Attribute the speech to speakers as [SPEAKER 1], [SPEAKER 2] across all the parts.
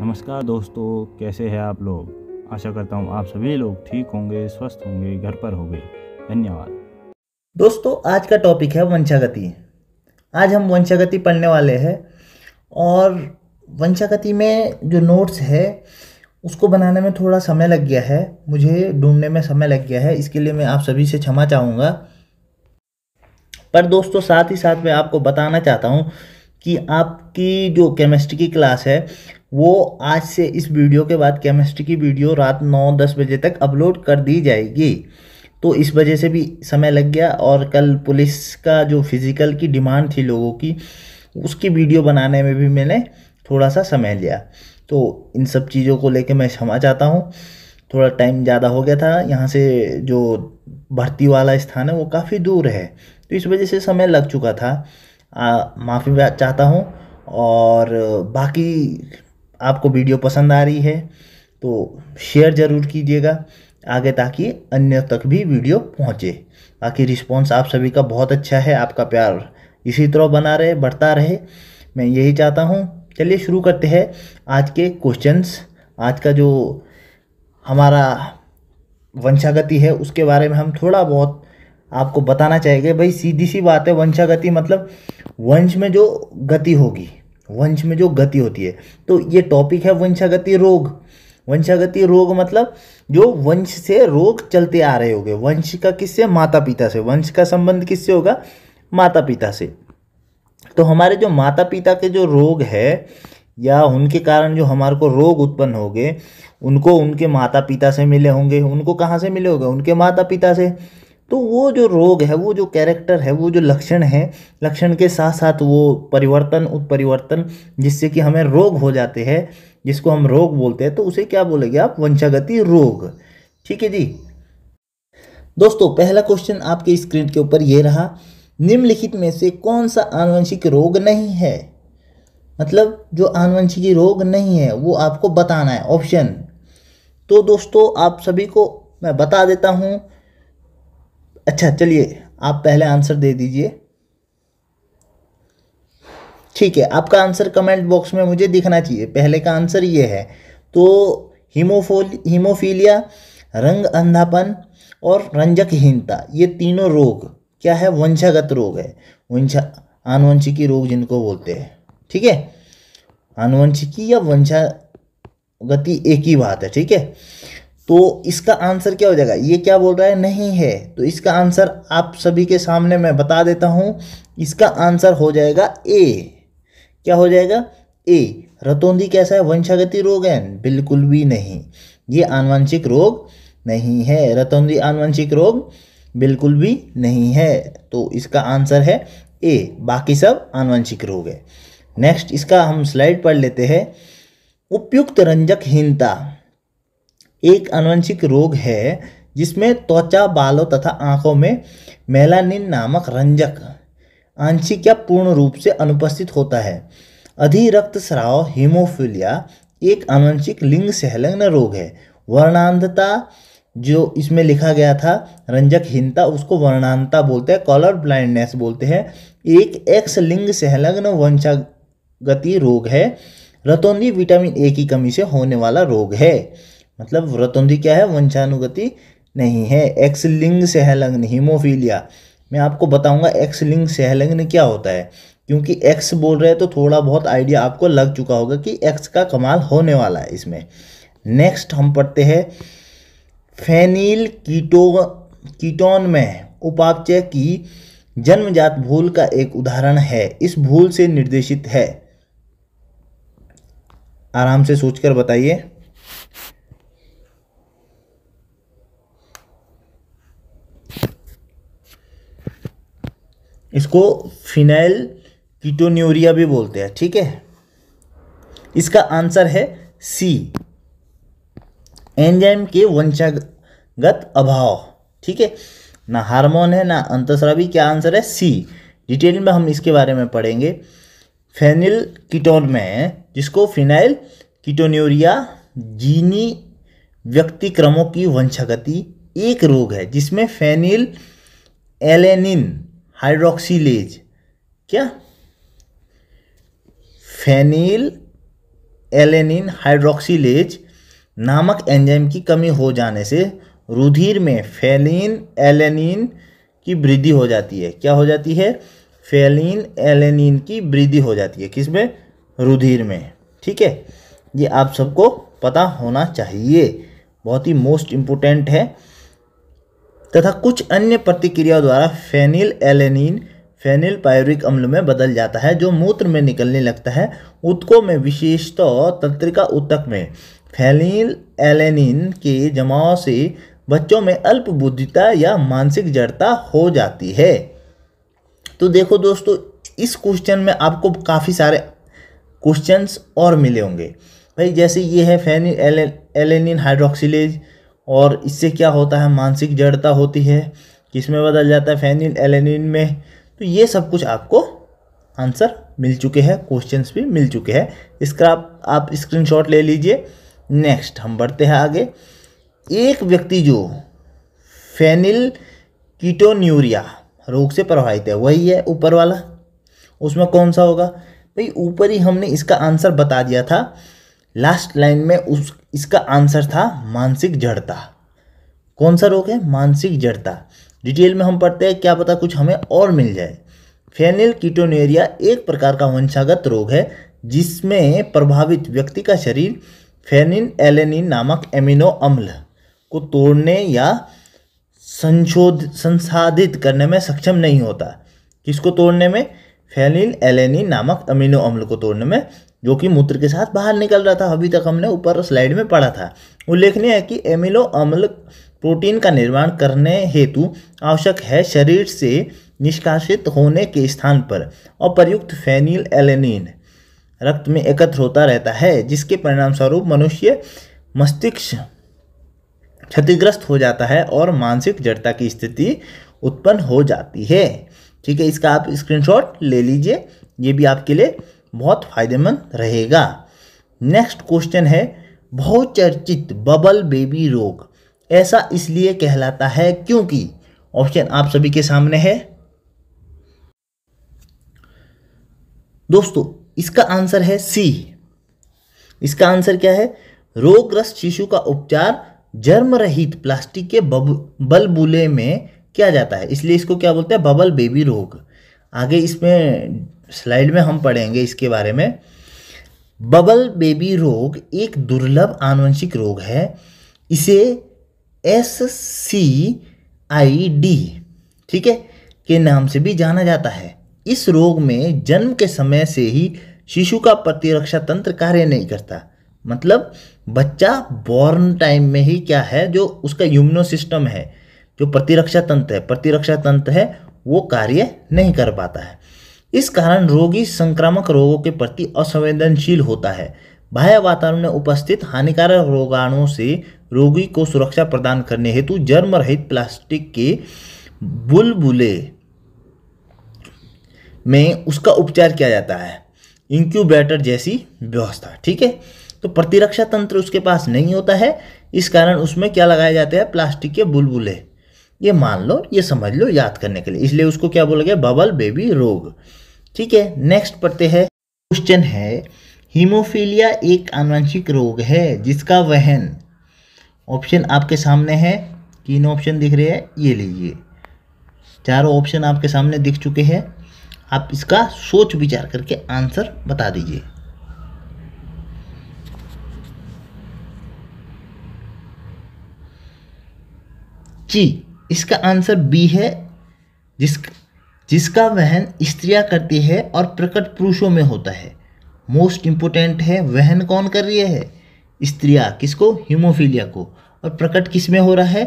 [SPEAKER 1] नमस्कार दोस्तों, कैसे हैं आप लोग। आशा करता हूँ आप सभी लोग ठीक होंगे, स्वस्थ होंगे, घर पर होंगे। धन्यवाद।
[SPEAKER 2] दोस्तों, आज का टॉपिक है वंशागति। आज हम वंशागति पढ़ने वाले हैं और वंशागति में जो नोट्स है उसको बनाने में थोड़ा समय लग गया है, मुझे ढूंढने में समय लग गया है, इसके लिए मैं आप सभी से क्षमा चाहूँगा। पर दोस्तों, साथ ही साथ मैं आपको बताना चाहता हूँ कि आपकी जो केमिस्ट्री की क्लास है वो आज से इस वीडियो के बाद केमिस्ट्री की वीडियो रात 9-10 बजे तक अपलोड कर दी जाएगी। तो इस वजह से भी समय लग गया और कल पुलिस का जो फिज़िकल की डिमांड थी लोगों की, उसकी वीडियो बनाने में भी मैंने थोड़ा सा समय लिया। तो इन सब चीज़ों को लेके मैं क्षमा चाहता हूँ, थोड़ा टाइम ज़्यादा हो गया था। यहाँ से जो भर्ती वाला स्थान है वो काफ़ी दूर है, तो इस वजह से समय लग चुका था। माफ़ी चाहता हूँ। और बाकी आपको वीडियो पसंद आ रही है तो शेयर ज़रूर कीजिएगा आगे, ताकि अन्य तक भी वीडियो पहुँचे। बाकी रिस्पॉन्स आप सभी का बहुत अच्छा है, आपका प्यार इसी तरह बना रहे, बढ़ता रहे, मैं यही चाहता हूँ। चलिए शुरू करते हैं आज के क्वेश्चंस। आज का जो हमारा वंशागति है उसके बारे में हम थोड़ा बहुत आपको बताना चाहेंगे। भाई सीधी सी बात है, वंशागति मतलब वंश में जो गति होगी, वंश में जो गति होती है। तो ये टॉपिक है वंशागति रोग। वंशागति रोग मतलब जो वंश से रोग चलते आ रहे होंगे। वंश का किससे? माता पिता से। वंश का संबंध किससे होगा? माता पिता से। तो हमारे जो माता पिता के जो रोग है या उनके कारण जो हमारे को रोग उत्पन्न हो गए, उनको उनके माता पिता से मिले होंगे। उनको कहाँ से मिले होंगे? उनके माता पिता से। तो वो जो रोग है, वो जो कैरेक्टर है, वो जो लक्षण है, लक्षण के साथ साथ वो परिवर्तन उत्परिवर्तन जिससे कि हमें रोग हो जाते हैं, जिसको हम रोग बोलते हैं, तो उसे क्या बोलेंगे आप? वंशागति रोग। ठीक है जी। दोस्तों, पहला क्वेश्चन आपके स्क्रीन के ऊपर ये रहा, निम्नलिखित में से कौन सा आनुवंशिक रोग नहीं है? मतलब जो आनुवंशिक रोग नहीं है वो आपको बताना है, ऑप्शन। तो दोस्तों आप सभी को मैं बता देता हूं। अच्छा चलिए, आप पहले आंसर दे दीजिए। ठीक है, आपका आंसर कमेंट बॉक्स में मुझे दिखना चाहिए। पहले का आंसर ये है। तो हीमोफीलिया, रंग अंधापन और रंजकहीनता, ये तीनों रोग क्या है? वंशागत रोग है। आनुवंशिकी रोग जिनको बोलते हैं। ठीक है, आनुवंशिकी या वंशागति एक ही बात है। ठीक है, तो इसका आंसर क्या हो जाएगा? ये क्या बोल रहा है? नहीं है। तो इसका आंसर आप सभी के सामने मैं बता देता हूं। इसका आंसर हो जाएगा ए। क्या हो जाएगा? ए। रतौंधी कैसा है? वंशागति रोग है? बिल्कुल भी नहीं, ये आनुवंशिक रोग नहीं है। रतौंधी आनुवंशिक रोग बिल्कुल भी नहीं है। तो इसका आंसर है ए, बाकी सब आनुवंशिक रोग है। नेक्स्ट इसका हम स्लाइड पढ़ लेते हैं। उपयुक्त रंजकहीनता एक आनुवंशिक रोग है जिसमें त्वचा, बालों तथा आंखों में मेलानिन नामक रंजक आंशिक या पूर्ण रूप से अनुपस्थित होता है। अधिरक्तस्राव हीमोफीलिया एक आनुवंशिक लिंग संलग्न रोग है। वर्णांधता जो इसमें लिखा गया था, रंजकहीनता, उसको वर्णांधता बोलते हैं, कलर ब्लाइंडनेस बोलते हैं। एक एक्स लिंग संलग्न वंशागति रोग है। रतौंधी विटामिन ए की कमी से होने वाला रोग है। मतलब रतौंधी क्या है? वंशानुगति नहीं है। एक्स लिंग संलग्न हीमोफीलिया, मैं आपको बताऊंगा एक्स लिंग संलग्न क्या होता है, क्योंकि एक्स बोल रहे हैं तो थोड़ा बहुत आइडिया आपको लग चुका होगा कि एक्स का कमाल होने वाला है इसमें। नेक्स्ट हम पढ़ते हैं फेनिल कीटोन में उपापचय की जन्मजात भूल का एक उदाहरण है। इस भूल से निर्देशित है। आराम से सोचकर बताइए। इसको फिनाइल कीटोन्यूरिया भी बोलते हैं। ठीक है, इसका आंसर है सी, एंजाइम के वंशागत अभाव। ठीक है, ना हार्मोन है ना अंतःस्रावी। क्या आंसर है? सी। डिटेल में हम इसके बारे में पढ़ेंगे। फेनिल कीटोन में, जिसको फिनाइल कीटोन्यूरिया जीनी व्यक्तिक्रमों की वंशागति एक रोग है जिसमें फेनिल एलेनिन हाइड्रोक्सिलेज, क्या फेनिल एलेनिन हाइड्रोक्सिलेज नामक एंजाइम की कमी हो जाने से रुधिर में फेनिल एलेनिन की वृद्धि हो जाती है। क्या हो जाती है? फेनिल एलेनिन की वृद्धि हो जाती है। किसमें? रुधिर में। ठीक है, ये आप सबको पता होना चाहिए, बहुत ही मोस्ट इम्पोर्टेंट है। तथा कुछ अन्य प्रतिक्रियाओं द्वारा फेनिल एलेनिन फेनिल पायरुविक अम्ल में बदल जाता है, जो मूत्र में निकलने लगता है। ऊतकों में, विशेषतः तंत्रिका ऊतक में फेनिल एलेनिन के जमाव से बच्चों में अल्पबुद्धिता या मानसिक जड़ता हो जाती है। तो देखो दोस्तों, इस क्वेश्चन में आपको काफ़ी सारे क्वेश्चंस और मिले होंगे भाई। जैसे ये है फेनिल एलेनिन हाइड्रोक्सिलेज, और इससे क्या होता है? मानसिक जड़ता होती है। किसमें बदल जाता है? फेनिल एलेनिन में। तो ये सब कुछ आपको आंसर मिल चुके हैं, क्वेश्चंस भी मिल चुके हैं। इसका आप स्क्रीनशॉट ले लीजिए। नेक्स्ट हम बढ़ते हैं आगे। एक व्यक्ति जो फेनिल कीटोन्यूरिया रोग से प्रभावित है, वही है ऊपर वाला, उसमें कौन सा होगा भाई? ऊपर ही हमने इसका आंसर बता दिया था, लास्ट लाइन में इसका आंसर था मानसिक जड़ता। कौन सा रोग है? मानसिक जड़ता। डिटेल में हम पढ़ते हैं, क्या पता कुछ हमें और मिल जाए। फेनिल कीटोन्यूरिया एक प्रकार का वंशागत रोग है जिसमें प्रभावित व्यक्ति का शरीर फेनिल एलेनिन नामक एमिनो अम्ल को तोड़ने या संसाधित करने में सक्षम नहीं होता। किसको तोड़ने में? फेनिल एलेनिन नामक अमीनो अम्ल को तोड़ने में, जो कि मूत्र के साथ बाहर निकल रहा था। अभी तक हमने ऊपर स्लाइड में पढ़ा था। उल्लेखनीय है कि एमिनो अम्ल प्रोटीन का निर्माण करने हेतु आवश्यक है। शरीर से निष्कासित होने के स्थान पर अप्रयुक्त फेनिल एलेनिन रक्त में एकत्र होता रहता है, जिसके परिणाम स्वरूप मनुष्य मस्तिष्क क्षतिग्रस्त हो जाता है और मानसिक जड़ता की स्थिति उत्पन्न हो जाती है। ठीक है, इसका आप स्क्रीनशॉट ले लीजिए, ये भी आपके लिए बहुत फायदेमंद रहेगा। नेक्स्ट क्वेश्चन है, बहुचर्चित बबल बेबी रोग ऐसा इसलिए कहलाता है क्योंकि। ऑप्शन आप सभी के सामने है दोस्तों। इसका आंसर है सी। इसका आंसर क्या है? रोगग्रस्त शिशु का उपचार जर्म रहित प्लास्टिक के बलबूले में किया जाता है, इसलिए इसको क्या बोलते हैं? बबल बेबी रोग। आगे इसमें स्लाइड में हम पढ़ेंगे इसके बारे में। बबल बेबी रोग एक दुर्लभ आनुवंशिक रोग है। इसे SCID, ठीक है, के नाम से भी जाना जाता है। इस रोग में जन्म के समय से ही शिशु का प्रतिरक्षा तंत्र कार्य नहीं करता। मतलब बच्चा बॉर्न टाइम में ही क्या है, जो उसका इम्यूनो सिस्टम है, जो प्रतिरक्षा तंत्र है वो कार्य नहीं कर पाता है। इस कारण रोगी संक्रामक रोगों के प्रति असंवेदनशील होता है। बाह्य वातावरण में उपस्थित हानिकारक रोगाणुओं से रोगी को सुरक्षा प्रदान करने हेतु जर्म रहित प्लास्टिक के बुलबुले में उसका उपचार किया जाता है, इंक्यूबेटर जैसी व्यवस्था। ठीक है, तो प्रतिरक्षा तंत्र उसके पास नहीं होता है, इस कारण उसमें क्या लगाए जाते हैं? प्लास्टिक के बुलबुले। ये मान लो, ये समझ लो याद करने के लिए, इसलिए उसको क्या बोला गया? बबल बेबी रोग। ठीक है, नेक्स्ट पढ़ते हैं। क्वेश्चन है, हीमोफीलिया एक आनुवंशिक रोग है जिसका वहन। ऑप्शन आपके सामने है, 3 ऑप्शन दिख रहे हैं, ये लीजिए। चारों ऑप्शन आपके सामने दिख चुके हैं। आप इसका सोच विचार करके आंसर बता दीजिए। जी, इसका आंसर बी है, जिसका वहन स्त्रियां करती है और प्रकट पुरुषों में होता है। मोस्ट इंपोर्टेंट है, वहन कौन कर रही है? स्त्रियां। किसको? हीमोफीलिया को। और प्रकट किस में हो रहा है?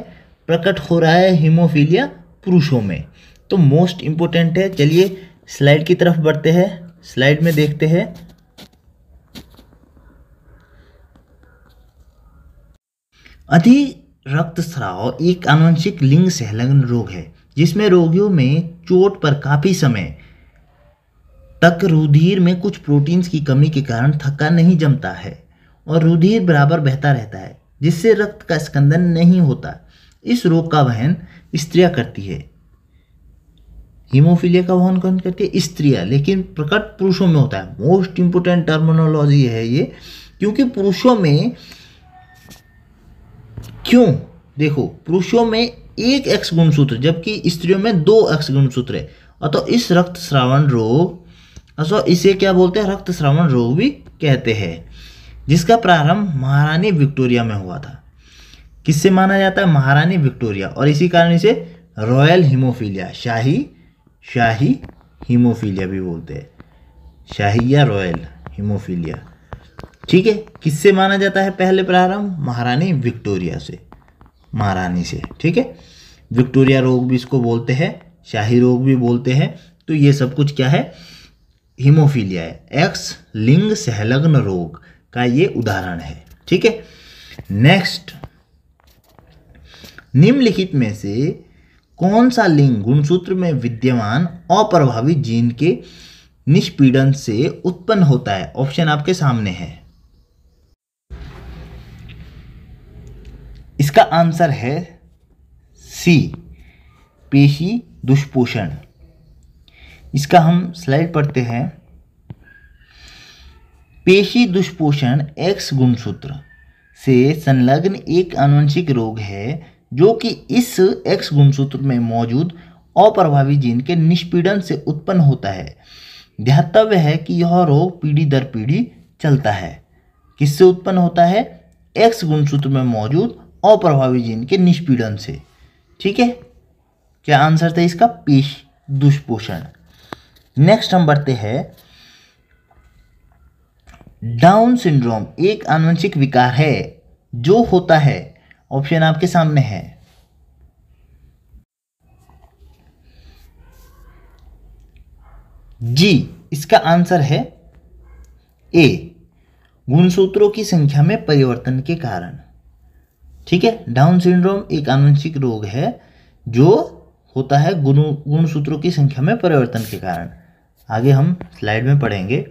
[SPEAKER 2] प्रकट हो रहा है हीमोफीलिया पुरुषों में। तो मोस्ट इंपोर्टेंट है। चलिए स्लाइड की तरफ बढ़ते हैं, स्लाइड में देखते हैं। अधिक रक्तस्राव एक आनुवंशिक लिंग संलग्न रोग है जिसमें रोगियों में चोट पर काफी समय तक रुधिर में कुछ प्रोटीन्स की कमी के कारण थक्का नहीं जमता है और रुधिर बराबर बहता रहता है, जिससे रक्त का स्कंदन नहीं होता। इस रोग का वहन स्त्रियां करती है। हीमोफीलिया का वहन कौन करती है? स्त्रियां, लेकिन प्रकट पुरुषों में होता है। मोस्ट इंपोर्टेंट टर्मिनोलॉजी है ये, क्योंकि पुरुषों में क्यों, देखो पुरुषों में एक एक्स गुणसूत्र जबकि स्त्रियों में 2 एक्स गुणसूत्र है। अतः इस रक्तस्रावन रोग, अथवा इसे क्या बोलते हैं, रक्तस्रावन रोग भी कहते हैं, जिसका प्रारंभ महारानी विक्टोरिया में हुआ था। किससे माना जाता है, महारानी विक्टोरिया, और इसी कारण इसे रॉयल हीमोफीलिया, शाही हीमोफीलिया भी बोलते हैं, शाही या रॉयल हीमोफीलिया। ठीक है, किससे माना जाता है पहले प्रारंभ, महारानी विक्टोरिया से, महारानी से। ठीक है, विक्टोरिया रोग भी इसको बोलते हैं, शाही रोग भी बोलते हैं। तो ये सब कुछ क्या है, हीमोफीलिया है, एक्स लिंग सहलग्न रोग का ये उदाहरण है। ठीक है, नेक्स्ट, निम्नलिखित में से कौन सा लिंग गुणसूत्र में विद्यमान अप्रभावी जीन के निष्पीड़न से उत्पन्न होता है? ऑप्शन आपके सामने है। इसका आंसर है सी, पेशी दुष्पोषण। इसका हम स्लाइड पढ़ते हैं। पेशी दुष्पोषण एक्स गुणसूत्र से संलग्न एक आनुवंशिक रोग है जो कि इस एक्स गुणसूत्र में मौजूद अप्रभावी जीन के निष्पीड़न से उत्पन्न होता है। ध्यातव्य है कि यह रोग पीढ़ी दर पीढ़ी चलता है। किससे उत्पन्न होता है? एक्स गुणसूत्र में मौजूद अप्रभावी जीन के निष्पीड़न से। ठीक है, क्या आंसर था इसका? पेशी दुष्पोषण। नेक्स्ट हम बढ़ते हैं। डाउन सिंड्रोम एक आनुवंशिक विकार है जो होता है, ऑप्शन आपके सामने है। जी, इसका आंसर है ए, गुणसूत्रों की संख्या में परिवर्तन के कारण। ठीक है, डाउन सिंड्रोम एक आनुवंशिक रोग है जो होता है गुणसूत्रों की संख्या में परिवर्तन के कारण। आगे हम स्लाइड में पढ़ेंगे।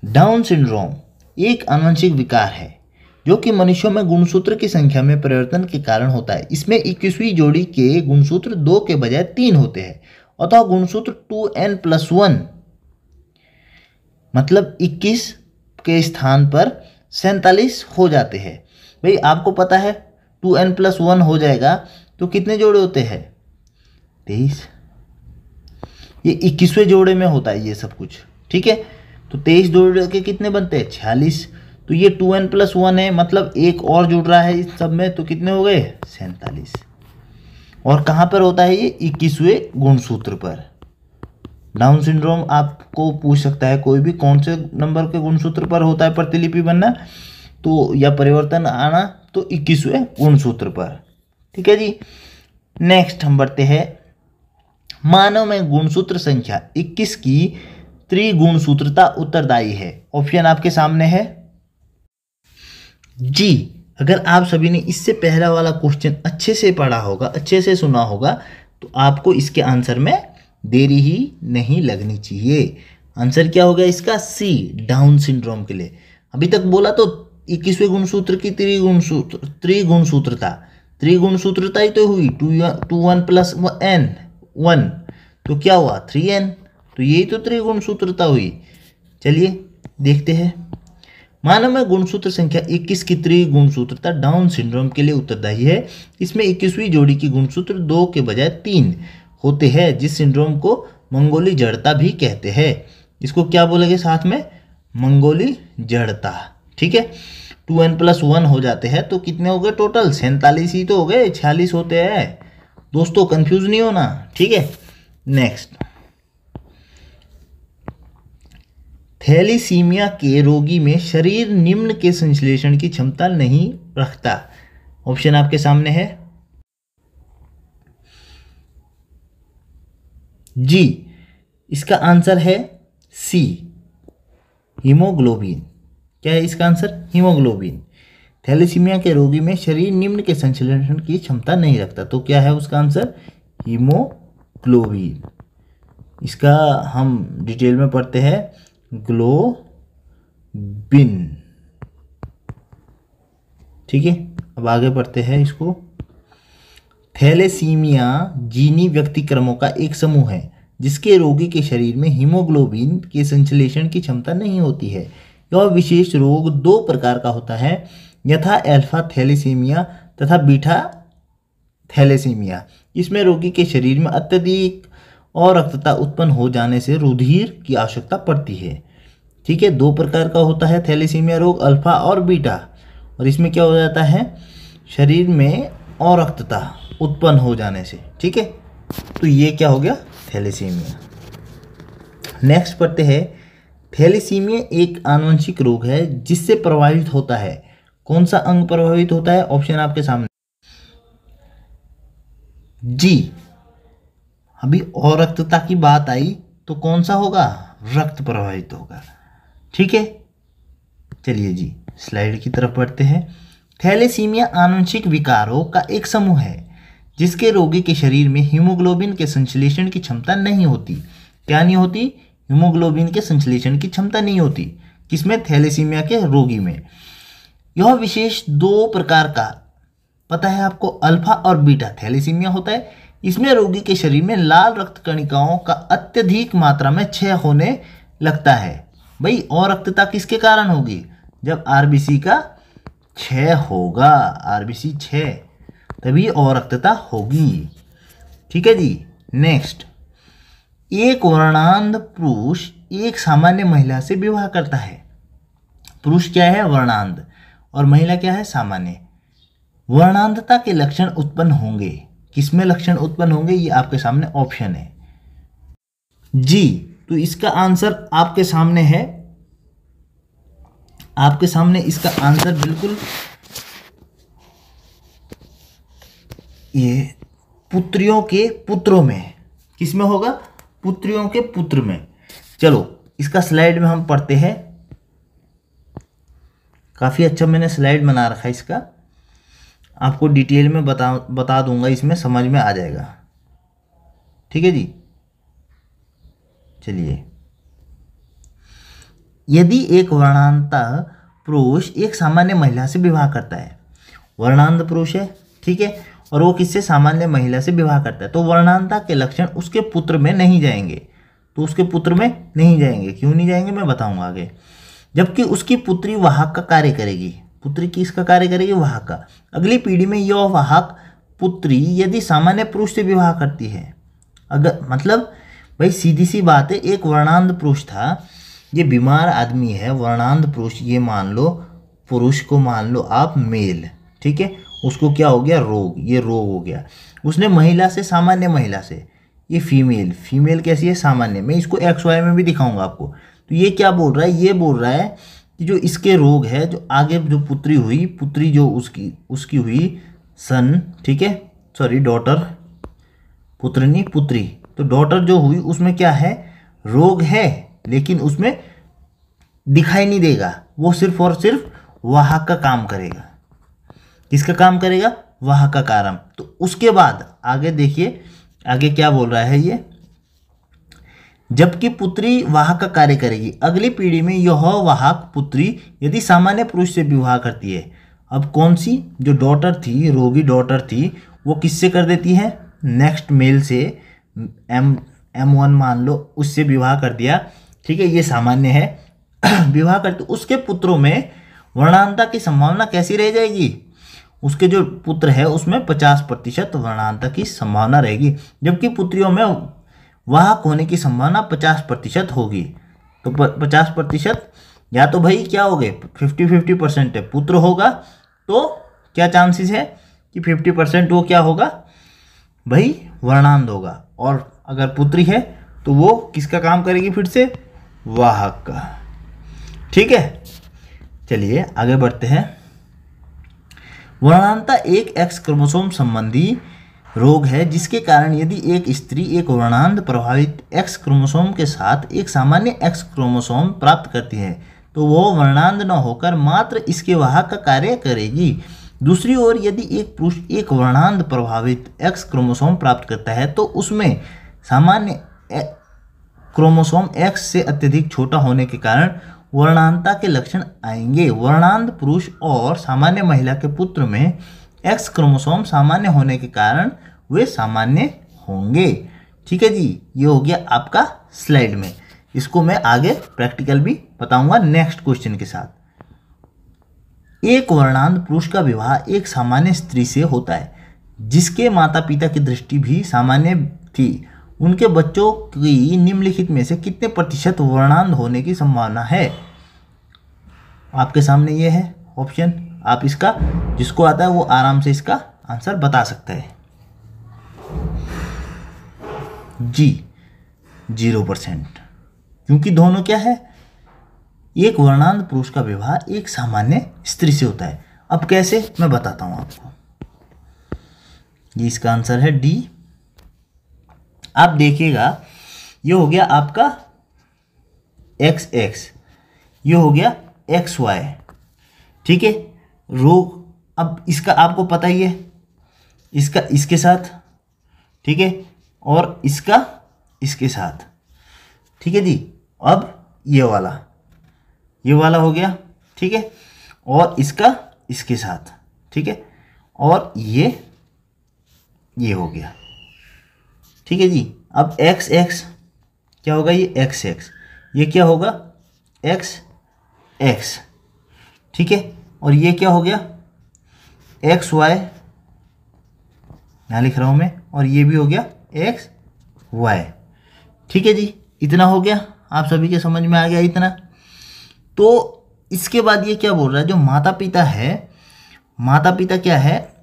[SPEAKER 2] डाउन सिंड्रोम एक आनुवंशिक विकार है जो कि मनुष्यों में गुणसूत्र की संख्या में परिवर्तन के कारण होता है। इसमें 21वीं जोड़ी के गुणसूत्र 2 के बजाय 3 होते हैं, अतः गुणसूत्र 2n+1 मतलब 21 के स्थान पर 47 हो जाते हैं। भाई आपको पता है 2n+1 हो जाएगा तो कितने जोड़े होते हैं? 23। ये 21वें जोड़े में होता है ये सब कुछ। ठीक है, तो 23 जोड़े के कितने बनते हैं? 46। तो ये 2n+1 है, मतलब एक और जुड़ रहा है इस सब में, तो कितने हो गए? 47। और कहाँ पर होता है ये? 21वें गुणसूत्र पर। डाउन सिंड्रोम आपको पूछ सकता है कोई भी, कौन से नंबर के गुणसूत्र पर होता है प्रतिलिपि बनना तो या परिवर्तन आना? तो 21वें गुणसूत्र पर। ठीक है जी, नेक्स्ट हम बढ़ते हैं। मानव में गुणसूत्र संख्या 21 की त्रिगुणसूत्रता उत्तरदायी है, ऑप्शन आपके सामने है। जी, अगर आप सभी ने इससे पहला वाला क्वेश्चन अच्छे से पढ़ा होगा, अच्छे से सुना होगा, तो आपको इसके आंसर में देरी ही नहीं लगनी चाहिए। आंसर क्या हो गया इसका? सी, डाउन सिंड्रोम के लिए। अभी तक बोला तो 21वें गुणसूत्र की त्रिगुणसूत्रता ही तो हुई 2n+1, तो क्या हुआ? 3n, तो यही तो त्रिगुणसूत्रता हुई। चलिए देखते हैं। मानव में गुणसूत्र संख्या 21 की त्रिगुणसूत्रता डाउन सिंड्रोम के लिए उत्तरदायी है। इसमें 21वीं जोड़ी की गुणसूत्र 2 के बजाय 3 होते हैं, जिस सिंड्रोम को मंगोली जड़ता भी कहते हैं। इसको क्या बोलेंगे साथ में? मंगोली जड़ता। ठीक है, 2n+1 हो जाते हैं तो कितने हो गए टोटल? 47 ही तो हो गए, 46 होते हैं दोस्तों, कंफ्यूज नहीं होना। ठीक है, नेक्स्ट। थैलीसीमिया के रोगी में शरीर निम्न के संश्लेषण की क्षमता नहीं रखता, ऑप्शन आपके सामने है। जी, इसका आंसर है सी, हीमोग्लोबिन। क्या है इसका आंसर? हीमोग्लोबिन। थैलीसीमिया के रोगी में शरीर निम्न के संश्लेषण की क्षमता नहीं रखता, तो क्या है उसका आंसर? हीमोग्लोबिन। इसका हम डिटेल में पढ़ते हैं। ग्लोबिन। ठीक है, अब आगे बढ़ते हैं इसको। थैलेसीमिया जीनी व्यक्तिक्रमों का एक समूह है जिसके रोगी के शरीर में हीमोग्लोबिन के संश्लेषण की क्षमता नहीं होती है। यह विशेष रोग दो प्रकार का होता है, यथा अल्फा थैलेसीमिया तथा बीटा थैलेसीमिया। इसमें रोगी के शरीर में अत्यधिक अरक्तता उत्पन्न हो जाने से रुधिर की आवश्यकता पड़ती है। ठीक है, दो प्रकार का होता है थैलेसीमिया रोग, अल्फा और बीटा। और इसमें क्या हो जाता है, शरीर में अरक्तता उत्पन्न हो जाने से। ठीक है, तो ये क्या हो गया, थैलेसीमिया। नेक्स्ट पढ़ते हैं, थैलेसीमिया एक आनुवंशिक रोग है जिससे प्रभावित होता है। कौन सा अंग प्रभावित होता है, ऑप्शन आपके सामने। जी, अभी अरक्तता की बात आई तो कौन सा होगा, रक्त प्रभावित होगा। ठीक है, चलिए जी स्लाइड की तरफ बढ़ते हैं। थैलेसीमिया आनुवंशिक विकारों का एक समूह है जिसके रोगी के शरीर में हीमोग्लोबिन के संश्लेषण की क्षमता नहीं होती। क्या नहीं होती, हीमोग्लोबिन के संश्लेषण की क्षमता नहीं होती। किसमें, थैलेसीमिया के रोगी में। यह विशेष दो प्रकार का पता है आपको, अल्फा और बीटा थैलेसीमिया होता है। इसमें रोगी के शरीर में लाल रक्त कणिकाओं का अत्यधिक मात्रा में क्षय होने लगता है। भाई अरक्तता किसके कारण होगी, जब आरबीसी का क्षय होगा, आरबीसी क्षय, तभी अरक्तता होगी। ठीक है जी। नेक्स्ट, एक वर्णांध पुरुष एक सामान्य महिला से विवाह करता है। पुरुष क्या है, वर्णांध, और महिला क्या है, सामान्य। वर्णांधता के लक्षण उत्पन्न होंगे। किसमें लक्षण उत्पन्न होंगे, ये आपके सामने ऑप्शन है जी। तो इसका आंसर आपके सामने है, आपके सामने इसका आंसर बिल्कुल ये पुत्रियों के पुत्रों में। किसमें होगा, पुत्रियों के पुत्र में। चलो इसका स्लाइड में हम पढ़ते हैं। काफ़ी अच्छा मैंने स्लाइड बना रखा है इसका, आपको डिटेल में बता दूंगा, इसमें समझ में आ जाएगा। ठीक है जी। चलिए, यदि एक वर्णांध पुरुष एक सामान्य महिला से विवाह करता है, वर्णांध पुरुष है, ठीक है, और वो किससे, सामान्य महिला से विवाह करता है, तो वर्णांधता के लक्षण उसके पुत्र में नहीं जाएंगे। तो उसके पुत्र में नहीं जाएंगे, क्यों नहीं जाएंगे मैं बताऊंगा आगे। जबकि उसकी पुत्री वाहक का कार्य करेगी। पुत्री किसका कार्य करेगी, वाहक का। अगली पीढ़ी में यह वाहक पुत्री यदि सामान्य पुरुष से विवाह करती है, अगर मतलब भाई सीधी सी बात है, एक वर्णांध पुरुष था, ये बीमार आदमी है, वर्णांध पुरुष, ये मान लो पुरुष को मान लो आप मेल, ठीक है, उसको क्या हो गया, रोग, ये रोग हो गया। उसने महिला से, सामान्य महिला से, ये फीमेल, फीमेल कैसी है, सामान्य। मैं इसको XY में भी दिखाऊंगा आपको। तो ये क्या बोल रहा है, ये बोल रहा है कि जो इसके रोग है, जो आगे जो पुत्री हुई, पुत्री जो उसकी हुई सन, ठीक है, सॉरी डॉटर, पुत्र नहीं पुत्री, तो डॉटर जो हुई उसमें क्या है, रोग है, लेकिन उसमें दिखाई नहीं देगा, वो सिर्फ और सिर्फ वाहक का काम करेगा। किसका काम करेगा, वाहक का काम। तो उसके बाद आगे देखिए, आगे क्या बोल रहा है ये, जबकि पुत्री वाहक का कार्य करेगी। अगली पीढ़ी में यह वाहक पुत्री यदि सामान्य पुरुष से विवाह करती है, अब कौन सी, जो डॉटर थी, रोगी डॉटर थी, वो किससे कर देती है, नेक्स्ट मेल से, M1 मान लो, उससे विवाह कर दिया, ठीक है, ये सामान्य है। विवाह करते उसके पुत्रों में वर्णांधता की संभावना कैसी रह जाएगी, उसके जो पुत्र है उसमें 50% वर्णांधता की संभावना रहेगी, जबकि पुत्रियों में वाहक होने की संभावना 50% होगी। तो 50%, या तो भाई क्या हो गए, 50-50% है, पुत्र होगा तो क्या चांसेस है कि 50% वो क्या होगा भाई, वर्णांध होगा, और अगर पुत्री है तो वो किसका काम करेगी, फिर से वाहक का। ठीक है, चलिए आगे बढ़ते हैं। वर्णांधता एक X क्रोमोसोम संबंधी रोग है जिसके कारण यदि एक स्त्री एक वर्णांध प्रभावित X क्रोमोसोम के साथ एक सामान्य X क्रोमोसोम प्राप्त करती है तो वो वर्णांध न होकर मात्र इसके वाहक का कार्य करेगी। दूसरी ओर यदि एक पुरुष एक वर्णांध प्रभावित X क्रोमोसोम प्राप्त करता है तो उसमें सामान्य क्रोमोसोम X से अत्यधिक छोटा होने के कारण वर्णांधता के लक्षण आएंगे। वर्णांध पुरुष और सामान्य महिला के पुत्र में X क्रोमोसोम सामान्य होने के कारण वे सामान्य होंगे। ठीक है जी, ये हो गया आपका स्लाइड में। इसको मैं आगे प्रैक्टिकल भी बताऊंगा नेक्स्ट क्वेश्चन के साथ। एक वर्णांध पुरुष का विवाह एक सामान्य स्त्री से होता है जिसके माता पिता की दृष्टि भी सामान्य थी। उनके बच्चों की निम्नलिखित में से कितने प्रतिशत वर्णांध होने की संभावना है? आपके सामने ये है ऑप्शन। आप इसका जिसको आता है वो आराम से इसका आंसर बता सकता है। जी 0%, क्योंकि दोनों क्या है, एक वर्णांध पुरुष का विवाह एक सामान्य स्त्री से होता है। अब कैसे, मैं बताता हूं आपको। ये इसका आंसर है डी। आप देखिएगा, ये हो गया आपका XX, ये हो गया XY, ठीक है। रोग, अब इसका आपको पता ही है, इसका इसके साथ, ठीक है, और इसका इसके साथ, ठीक है जी। अब ये वाला हो गया, ठीक है, और इसका इसके साथ, ठीक है, और ये हो गया, ठीक है जी। अब XX क्या होगा, ये XX, ये क्या होगा XX, ठीक है, और ये क्या हो गया XY, यहाँ लिख रहा हूं मैं, और ये भी हो गया XY, ठीक है जी। इतना हो गया, आप सभी के समझ में आ गया इतना। तो इसके बाद ये क्या बोल रहा है, जो माता पिता है, माता पिता क्या है,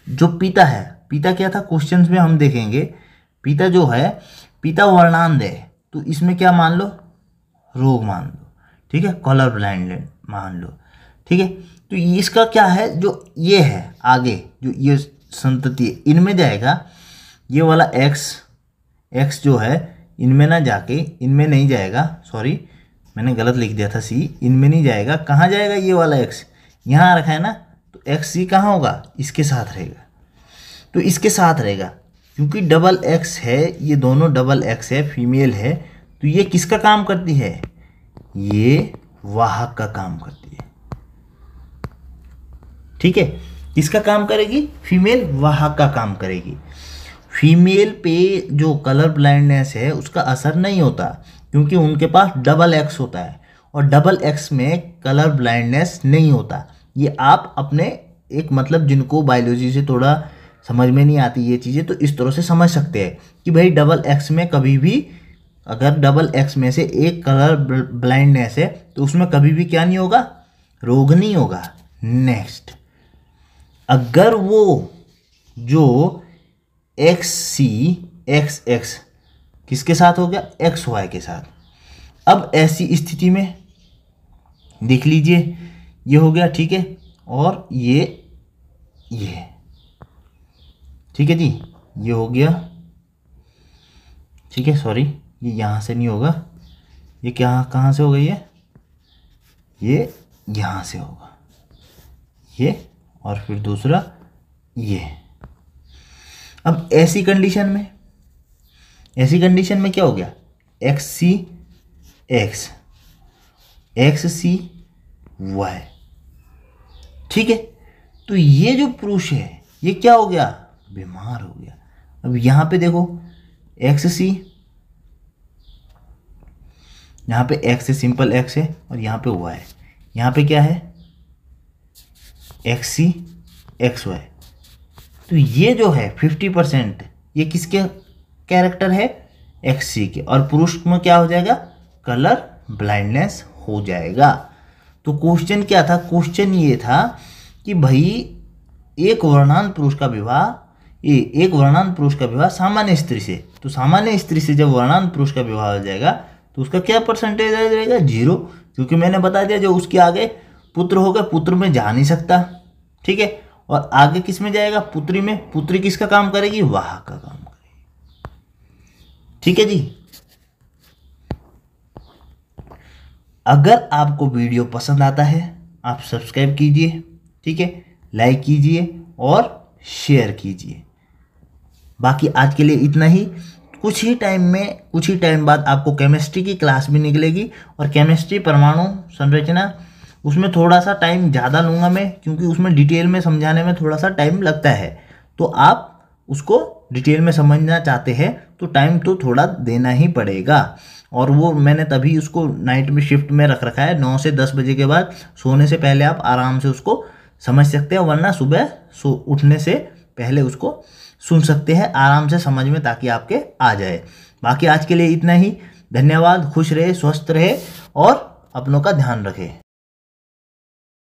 [SPEAKER 2] जो पिता है, पिता क्या था क्वेश्चंस में हम देखेंगे। पिता जो है, पिता वर्णांध है, तो इसमें क्या मान लो, रोग मान लो, ठीक है, कलर ब्लाइंड मान लो, ठीक है। तो इसका क्या है, जो ये है आगे, जो ये संतति इनमें जाएगा, ये वाला x जो है इनमें ना जाके, इनमें नहीं जाएगा, सॉरी मैंने गलत लिख दिया था, C इनमें नहीं जाएगा। कहाँ जाएगा, ये वाला x यहाँ रखा है ना, तो XC कहाँ होगा, इसके साथ रहेगा। तो इसके साथ रहेगा, क्योंकि डबल X है, ये दोनों डबल X है, फीमेल है, तो ये किसका काम करती है, ये वाहक का काम करती है, ठीक है। किसका काम करेगी, फीमेल वाहक का काम करेगी। फीमेल पे जो कलर ब्लाइंडनेस है उसका असर नहीं होता, क्योंकि उनके पास डबल X होता है, और डबल X में कलर ब्लाइंडनेस नहीं होता। ये आप अपने एक मतलब जिनको बायोलॉजी से थोड़ा समझ में नहीं आती ये चीज़ें, तो इस तरह से समझ सकते हैं कि भाई डबल X में कभी भी, अगर डबल X में से एक कलर ब्लाइंडनेस है तो उसमें कभी भी क्या नहीं होगा, रोग नहीं होगा। नेक्स्ट, अगर वो जो XC XX किसके साथ हो गया, XY के साथ। अब ऐसी स्थिति में देख लीजिए, ये हो गया, ठीक है, और ये ठीक है जी, ये हो गया, ठीक है, सॉरी ये यहाँ से नहीं होगा, ये क्या कहाँ से होगा, ये यहाँ से होगा, ये, और फिर दूसरा ये। अब ऐसी कंडीशन में क्या हो गया, XC X XC Y, ठीक है। तो ये जो पुरुष है ये क्या हो गया, बीमार हो गया। अब यहाँ पे देखो XC, यहाँ पे X से सिंपल X है, और यहाँ पे Y, यहाँ पे क्या है XC XY। तो ये जो है 50% ये किसके कैरेक्टर है, XC के, और पुरुष में क्या हो जाएगा, कलर ब्लाइंडनेस हो जाएगा। तो क्वेश्चन क्या था, क्वेश्चन ये था कि भाई एक वर्णांध पुरुष का विवाह सामान्य स्त्री से, तो सामान्य स्त्री से जब वर्णांध पुरुष का विवाह हो जाएगा तो उसका क्या परसेंटेज रहेगा, 0, क्योंकि मैंने बता दिया जो उसके आगे पुत्र होगा, पुत्र में जा नहीं सकता, ठीक है। और आगे किस में जाएगा, पुत्री में, पुत्री किसका काम करेगी, वाहक का काम करेगी, ठीक है जी। अगर आपको वीडियो पसंद आता है आप सब्सक्राइब कीजिए, ठीक है, लाइक कीजिए और शेयर कीजिए। बाकी आज के लिए इतना ही। कुछ ही टाइम बाद आपको केमिस्ट्री की क्लास भी निकलेगी, और केमिस्ट्री परमाणु संरचना, उसमें थोड़ा सा टाइम ज़्यादा लूँगा मैं, क्योंकि उसमें डिटेल में समझाने में थोड़ा सा टाइम लगता है। तो आप उसको डिटेल में समझना चाहते हैं तो टाइम तो थोड़ा देना ही पड़ेगा। और वो मैंने तभी उसको नाइट में शिफ्ट में रख रखा है। 9 से 10 बजे के बाद सोने से पहले आप आराम से उसको समझ सकते हैं, वरना सुबह उठने से पहले उसको सुन सकते हैं आराम से समझ में, ताकि आपके आ जाए। बाकी आज के लिए इतना ही। धन्यवाद। खुश रहे, स्वस्थ रहे और अपनों का ध्यान रखें।